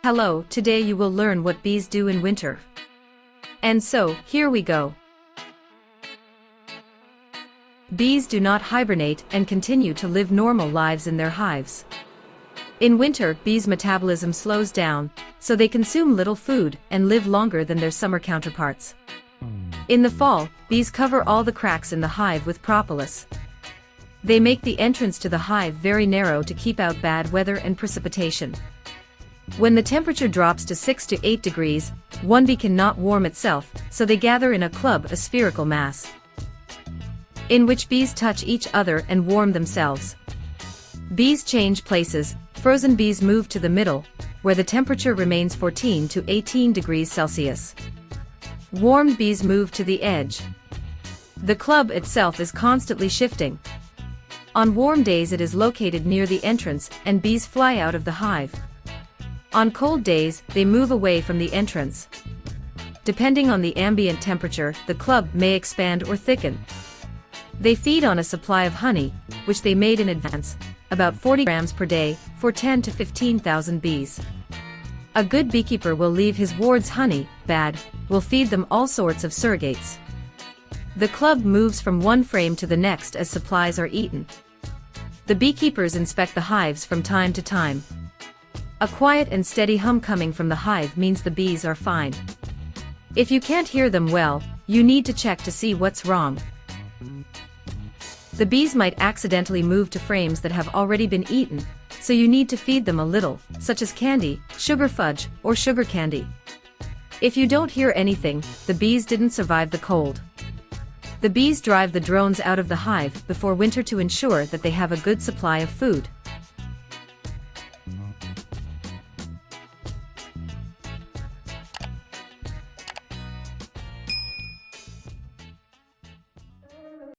Hello, today you will learn what bees do in winter. And so, here we go. Bees do not hibernate and continue to live normal lives in their hives. In winter, bees' metabolism slows down, so they consume little food and live longer than their summer counterparts. In the fall, bees cover all the cracks in the hive with propolis. They make the entrance to the hive very narrow to keep out bad weather and precipitation. When the temperature drops to 6 to 8 degrees, one bee cannot warm itself, so they gather in a club, a spherical mass, in which bees touch each other and warm themselves. Bees change places. Frozen bees move to the middle, where the temperature remains 14 to 18 degrees Celsius. Warmed bees move to the edge. The club itself is constantly shifting. On warm days it is located near the entrance and bees fly out of the hive. On cold days, they move away from the entrance. Depending on the ambient temperature, the club may expand or thicken. They feed on a supply of honey, which they made in advance, about 40 grams per day, for 10 to 15,000 bees. A good beekeeper will leave his wards honey, bad, will feed them all sorts of surrogates. The club moves from one frame to the next as supplies are eaten. The beekeepers inspect the hives from time to time. A quiet and steady hum coming from the hive means the bees are fine. If you can't hear them well, you need to check to see what's wrong. The bees might accidentally move to frames that have already been eaten, so you need to feed them a little, such as candy, sugar fudge, or sugar candy. If you don't hear anything, the bees didn't survive the cold. The bees drive the drones out of the hive before winter to ensure that they have a good supply of food.